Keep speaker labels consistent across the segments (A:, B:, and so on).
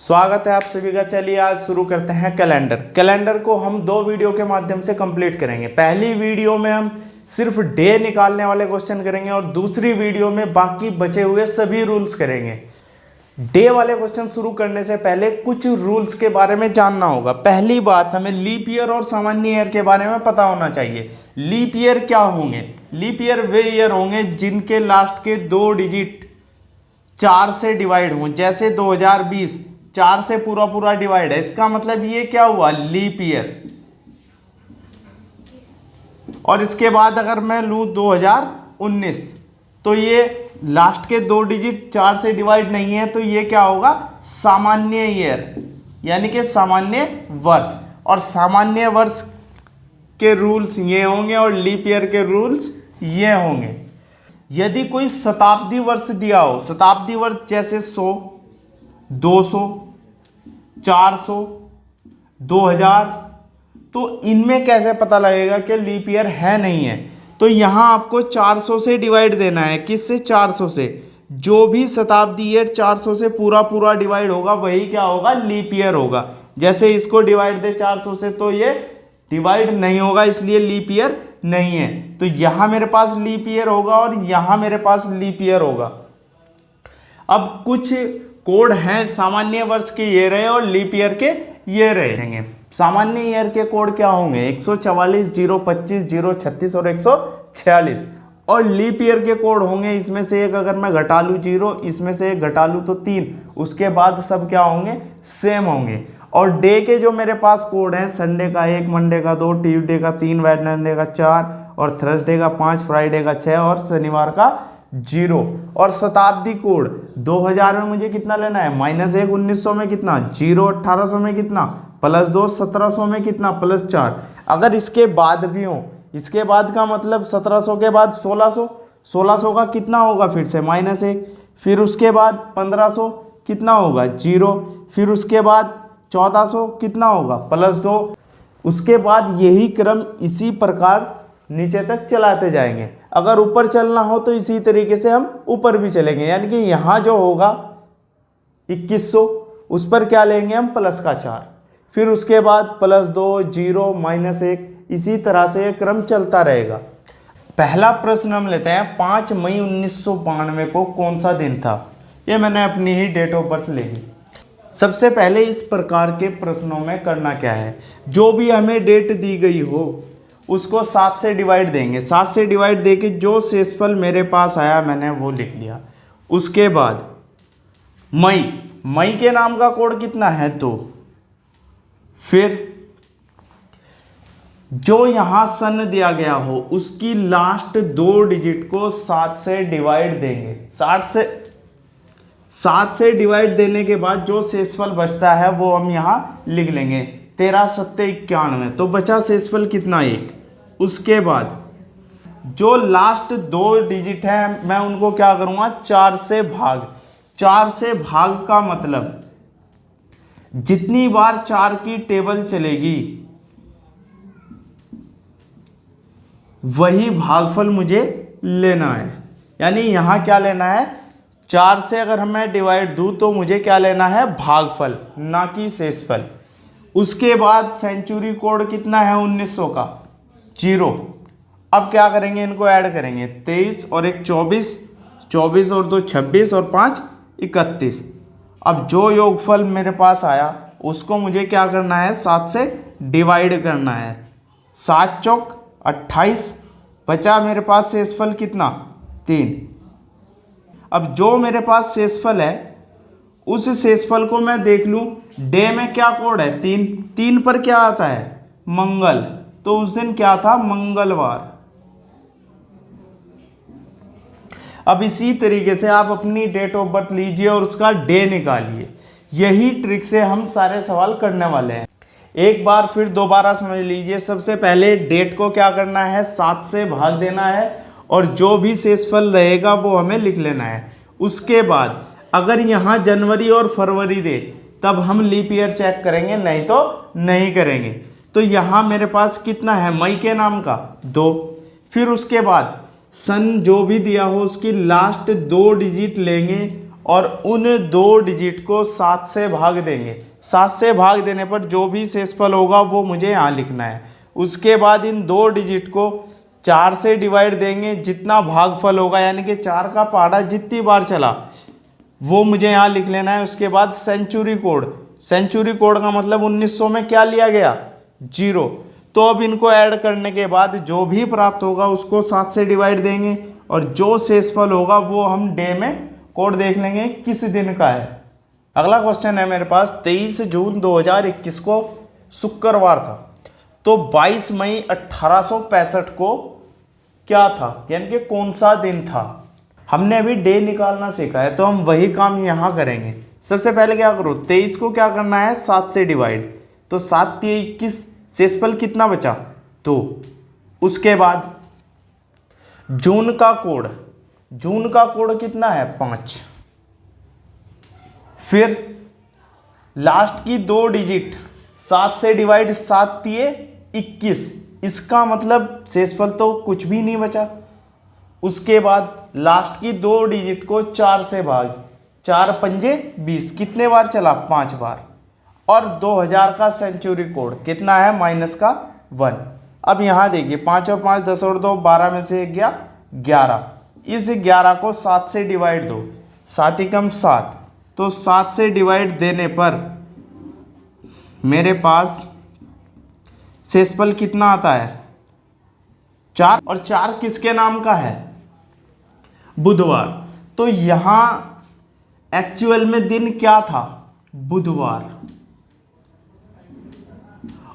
A: स्वागत है आप सभी का। चलिए आज शुरू करते हैं कैलेंडर को हम 2 वीडियो के माध्यम से कंप्लीट करेंगे। पहली वीडियो में हम सिर्फ डे निकालने वाले क्वेश्चन करेंगे और दूसरी वीडियो में बाकी बचे हुए सभी रूल्स करेंगे। डे वाले क्वेश्चन शुरू करने से पहले कुछ रूल्स के बारे में जानना होगा। पहली बात, हमें लीप ईयर और सामान्य ईयर के बारे में पता होना चाहिए। लीप ईयर क्या होंगे? लीप ईयर वे ईयर होंगे जिनके लास्ट के 2 डिजिट 4 से डिवाइड हों। जैसे 2020 4 से पूरा डिवाइड है, इसका मतलब ये क्या हुआ? Leap year. और इसके बाद अगर मैं लूँ 2019 तो ये लास्ट के 2 डिजिट 4 से डिवाइड नहीं है, तो ये क्या होगा? सामान्य ईयर, यानी कि सामान्य वर्ष। और सामान्य वर्ष के रूल्स ये होंगे और लीप ईयर के रूल्स ये होंगे। यदि कोई शताब्दी वर्ष दिया हो, शताब्दी वर्ष जैसे 100, 200, 400, 2000, तो इनमें कैसे पता लगेगा कि लीप ईयर है नहीं है? तो यहाँ आपको 400 से डिवाइड देना है। किससे? 400 से। जो भी शताब्दी ईयर 400 से पूरा डिवाइड होगा वही क्या होगा? लीप ईयर होगा। जैसे इसको डिवाइड दे 400 से तो ये डिवाइड नहीं होगा, इसलिए लीप ईयर नहीं है। तो यहाँ मेरे पास लीप ईयर होगा और यहाँ मेरे पास लीप ईयर होगा। अब कुछ कोड हैं सामान्य वर्ष के ये रहे और लीप ईयर के ये रहेंगे। सामान्य ईयर के कोड क्या होंगे? 144, 025, 036 और 146। और लीप ईयर के कोड होंगे, इसमें से एक अगर मैं घटा लूँ 0, इसमें से एक घटा लूँ तो 3, उसके बाद सब क्या होंगे? सेम होंगे। और डे के जो मेरे पास कोड हैं, संडे का 1, मंडे का 2, ट्यूसडे का 3, वेडनेसडे का 4 और थर्सडे का 5, फ्राइडे का 6 और शनिवार का 0। और शताब्दी कोड 2000 में मुझे कितना लेना है? -1 1900 में कितना? 0 1800 में कितना? +2 1700 में कितना? +4। अगर इसके बाद भी हो, इसके बाद का मतलब 1700 के बाद 1600, 1600 का कितना होगा? फिर से -1, फिर उसके बाद 1500 कितना होगा? 0, फिर उसके बाद 1400 कितना होगा? +2। उसके बाद यही क्रम इसी प्रकार नीचे तक चलाते जाएंगे। अगर ऊपर चलना हो तो इसी तरीके से हम ऊपर भी चलेंगे, यानी कि यहाँ जो होगा 2100, उस पर क्या लेंगे हम? +4। फिर उसके बाद +2, 0, -1, इसी तरह से ये क्रम चलता रहेगा। पहला प्रश्न हम लेते हैं, 5 मई 1992 को कौन सा दिन था? ये मैंने अपनी ही डेट ऑफ बर्थ ले ली। सबसे पहले इस प्रकार के प्रश्नों में करना क्या है, जो भी हमें डेट दी गई हो उसको 7 से डिवाइड देंगे। 7 से डिवाइड देके जो शेषफल मेरे पास आया मैंने वो लिख लिया। उसके बाद मई के नाम का कोड कितना है? 2। फिर जो यहां सन दिया गया हो उसकी लास्ट 2 डिजिट को 7 से डिवाइड देंगे। 7 से डिवाइड देने के बाद जो शेषफल बचता है वो हम यहां लिख लेंगे। 13 7 91, तो बचा शेषफल कितना? 1। उसके बाद जो लास्ट 2 डिजिट है मैं उनको क्या करूंगा? 4 से भाग। 4 से भाग का मतलब जितनी बार 4 की टेबल चलेगी वही भागफल मुझे लेना है। यानी यहां क्या लेना है? 4 से अगर मैं डिवाइड दूं तो मुझे क्या लेना है? भागफल, ना कि शेषफल। उसके बाद सेंचुरी कोड कितना है 1900 का? 0। अब क्या करेंगे? इनको ऐड करेंगे। 23 और 1 24, 24 और 2 26 और 5 31। अब जो योगफल मेरे पास आया उसको मुझे क्या करना है? 7 से डिवाइड करना है। 7 चौक 28, बचा मेरे पास शेषफल कितना? 3। अब जो मेरे पास शेषफल है उस शेषफल को मैं देख लूं, डे में क्या कोड है? 3। 3 पर क्या आता है? मंगल, तो उस दिन क्या था? मंगलवार। अब इसी तरीके से आप अपनी डेट ऑफ बर्थ लीजिए और उसका डे निकालिए। यही ट्रिक से हम सारे सवाल करने वाले हैं। एक बार फिर दोबारा समझ लीजिए। सबसे पहले डेट को क्या करना है? 7 से भाग देना है और जो भी शेषफल रहेगा वो हमें लिख लेना है। उसके बाद अगर यहाँ जनवरी और फरवरी दे तब हम लीप ईयर चेक करेंगे, नहीं तो नहीं करेंगे। तो यहाँ मेरे पास कितना है? मई के नाम का 2। फिर उसके बाद सन जो भी दिया हो उसकी लास्ट 2 डिजिट लेंगे और उन 2 डिजिट को 7 से भाग देंगे। 7 से भाग देने पर जो भी शेषफल होगा वो मुझे यहाँ लिखना है। उसके बाद इन 2 डिजिट को 4 से डिवाइड देंगे, जितना भागफल होगा यानी कि 4 का पहाड़ा जितनी बार चला वो मुझे यहाँ लिख लेना है। उसके बाद सेंचुरी कोड, सेंचुरी कोड का मतलब 1900 में क्या लिया गया, 0। तो अब इनको ऐड करने के बाद जो भी प्राप्त होगा उसको 7 से डिवाइड देंगे और जो शेषफल होगा वो हम डे में कोड देख लेंगे किस दिन का है। अगला क्वेश्चन है मेरे पास, 23 जून 2021 को शुक्रवार था, तो 22 मई 1865 को क्या था, यानी कि कौन सा दिन था। हमने अभी डे निकालना सीखा है तो हम वही काम यहाँ करेंगे। सबसे पहले क्या करो, 23 को क्या करना है 7 से डिवाइड, तो 7 × 21, शेषफल कितना बचा 2। उसके बाद जून का कोड, जून का कोड कितना है 5। फिर लास्ट की 2 डिजिट 7 से डिवाइड, 7 × 21, इसका मतलब शेषफल तो कुछ भी नहीं बचा। उसके बाद लास्ट की 2 डिजिट को 4 से भाग, 4 × 5 = 20, कितने बार चला 5 बार। और 2000 का सेंचुरी कोड कितना है -1। अब यहाँ देखिए 5 और 5 10 और 2 12 में से गया 11। इस 11 को 7 से डिवाइड दो, 7 × 7, तो 7 से डिवाइड देने पर मेरे पास शेषफल कितना आता है 4। और 4 किसके नाम का है, बुधवार। तो यहाँ एक्चुअल में दिन क्या था, बुधवार,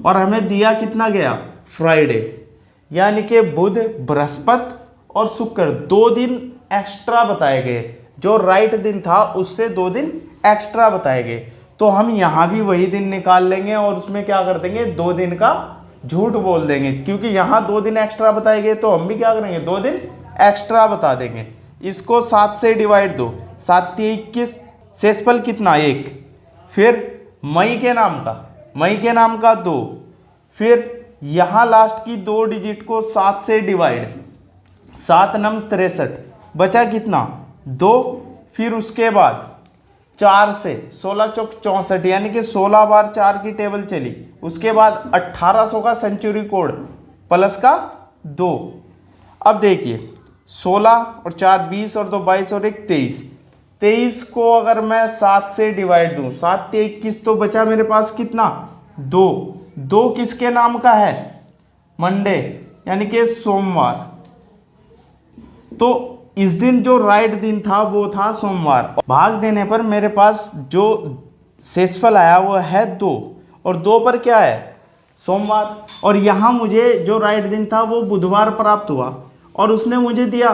A: और हमें दिया कितना गया फ्राइडे, यानी कि बुध, बृहस्पति और शुक्र 2 दिन एक्स्ट्रा बताए गए। जो राइट दिन था उससे 2 दिन एक्स्ट्रा बताए गए, तो हम यहाँ भी वही दिन निकाल लेंगे और उसमें क्या कर देंगे 2 दिन का झूठ बोल देंगे, क्योंकि यहाँ 2 दिन एक्स्ट्रा बताए गए तो हम भी क्या करेंगे 2 दिन एक्स्ट्रा बता देंगे। इसको 7 से डिवाइड दो, 7 × 21, शेषफल कितना 1। फिर मई के नाम का, मई के नाम का 2। फिर यहाँ लास्ट की 2 डिजिट को 7 से डिवाइड, 7 × 9 = 63, बचा कितना 2। फिर उसके बाद 4 से 16 × 4 = 64, यानी कि 16 बार 4 की टेबल चली। उसके बाद 1800 का सेंचुरी कोड प्लस का 2। अब देखिए 16 और 4 20 और 2 22 और 1 23। 23 को अगर मैं 7 से डिवाइड दूं, 7 × 21, तो बचा मेरे पास कितना 2। 2 किसके नाम का है, मंडे, यानी कि सोमवार। तो इस दिन जो राइट दिन था वो था सोमवार। भाग देने पर मेरे पास जो शेषफल आया वो है 2, और 2 पर क्या है सोमवार। और यहाँ मुझे जो राइट दिन था वो बुधवार प्राप्त हुआ और उसने मुझे दिया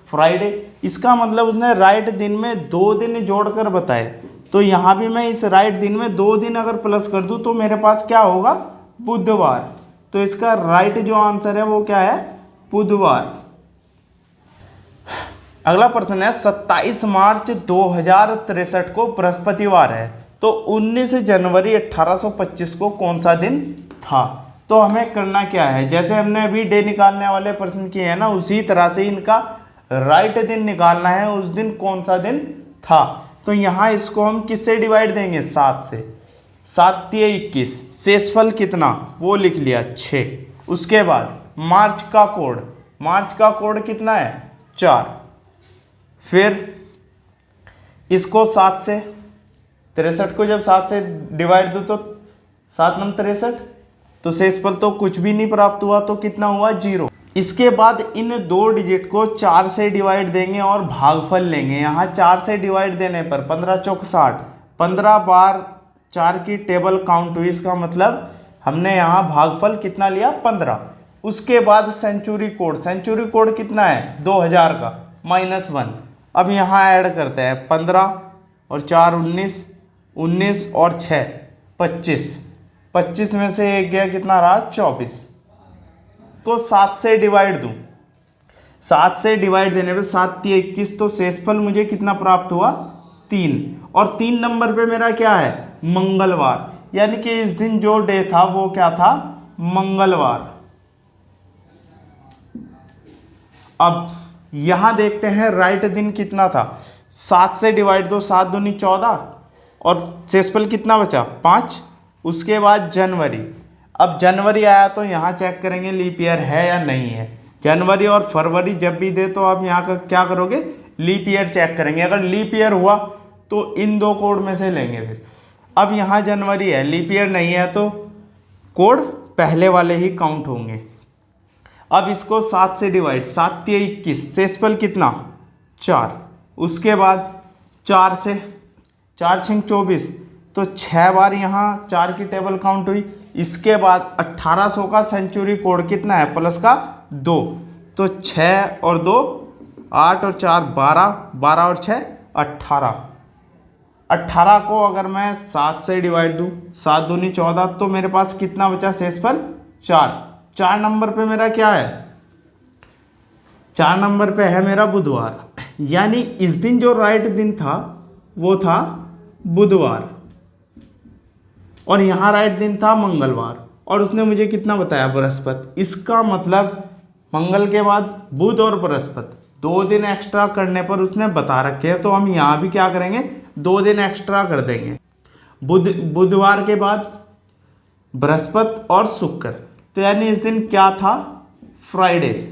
A: फ्राइडे। इसका मतलब उसने राइट दिन में 2 दिन जोड़कर बताए। तो यहाँ भी मैं इस राइट दिन में 2 दिन अगर प्लस कर दूँ तो मेरे पास क्या होगा बुधवार। तो इसका राइट जो आंसर है वो क्या है बुधवार। अगला प्रश्न है 27 मार्च 2063 को बृहस्पतिवार है, तो 19 जनवरी 1825 को कौन सा दिन था। तो हमें करना क्या है, जैसे हमने अभी डे निकालने वाले प्रश्न किए हैं ना, उसी तरह से इनका राइट दिन निकालना है, उस दिन कौन सा दिन था। तो यहाँ इसको हम किससे डिवाइड देंगे 7 से, 7 × 21, शेषफल कितना वो लिख लिया 6। उसके बाद मार्च का कोड, मार्च का कोड कितना है 4। फिर इसको 7 से 63 को जब 7 से डिवाइड दो तो 7 × 9 = 63, तो शेषफल तो कुछ भी नहीं प्राप्त हुआ, तो कितना हुआ 0। इसके बाद इन 2 डिजिट को 4 से डिवाइड देंगे और भागफल लेंगे। यहाँ 4 से डिवाइड देने पर 15 × 4 = 60, 15 बार 4 की टेबल काउंट हुई, इसका मतलब हमने यहाँ भागफल कितना लिया 15। उसके बाद सेंचुरी कोड, सेंचुरी कोड कितना है 2000 का -1। अब यहाँ ऐड करते हैं 15 और 4 19, 19 और 6 25, 25 में से एक गया कितना रहा 24। तो 7 से डिवाइड दूं, 7 से डिवाइड देने पे 7 × 21, तो शेषफल मुझे कितना प्राप्त हुआ 3। और 3 नंबर पे मेरा क्या है मंगलवार, यानी कि इस दिन जो डे था वो क्या था मंगलवार। अब यहां देखते हैं राइट दिन कितना था। 7 से डिवाइड दो, 7 दूनी 14 और शेषफल कितना बचा 5। उसके बाद जनवरी, अब जनवरी आया तो यहाँ चेक करेंगे लीप ईयर है या नहीं है। जनवरी और फरवरी जब भी दे तो आप यहाँ का क्या करोगे, लीप ईयर चेक करेंगे। अगर लीप ईयर हुआ तो इन दो कोड में से लेंगे। फिर अब यहाँ जनवरी है, लीप ईयर नहीं है तो कोड पहले वाले ही काउंट होंगे। अब इसको 7 से डिवाइड, 7 तिया 21, शेषफल कितना 4। उसके बाद 4 से 4 6 24, तो 6 बार यहाँ 4 की टेबल काउंट हुई। इसके बाद 1800 का सेंचुरी कोड कितना है प्लस का 2, तो 6 और 2 8 और 4 12, 12 और 6 18। 18 को अगर मैं 7 से डिवाइड दूँ, 7 दूनी 14, तो मेरे पास कितना बचा शेषफल 4। 4 नंबर पे मेरा क्या है, 4 नंबर पे है मेरा बुधवार, यानी इस दिन जो राइट दिन था वो था बुधवार और यहाँ राइट दिन था मंगलवार, और उसने मुझे कितना बताया बृहस्पति। इसका मतलब मंगल के बाद बुध और बृहस्पति 2 दिन एक्स्ट्रा करने पर उसने बता रखे हैं, तो हम यहाँ भी क्या करेंगे 2 दिन एक्स्ट्रा कर देंगे। बुधवार के बाद बृहस्पति और शुक्र, तो यानी इस दिन क्या था फ्राइडे।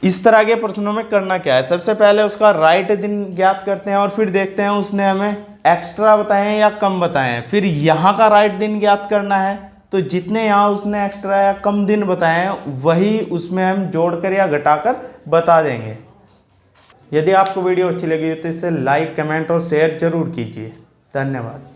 A: इस तरह के प्रश्नों में करना क्या है, सबसे पहले उसका राइट दिन ज्ञात करते हैं और फिर देखते हैं उसने हमें एक्स्ट्रा बताए हैं या कम बताए हैं। फिर यहाँ का राइट दिन ज्ञात करना है, तो जितने यहाँ उसने एक्स्ट्रा या कम दिन बताए हैं वही उसमें हम जोड़कर या घटाकर बता देंगे। यदि आपको वीडियो अच्छी लगी तो इसे लाइक, कमेंट और शेयर जरूर कीजिए। धन्यवाद।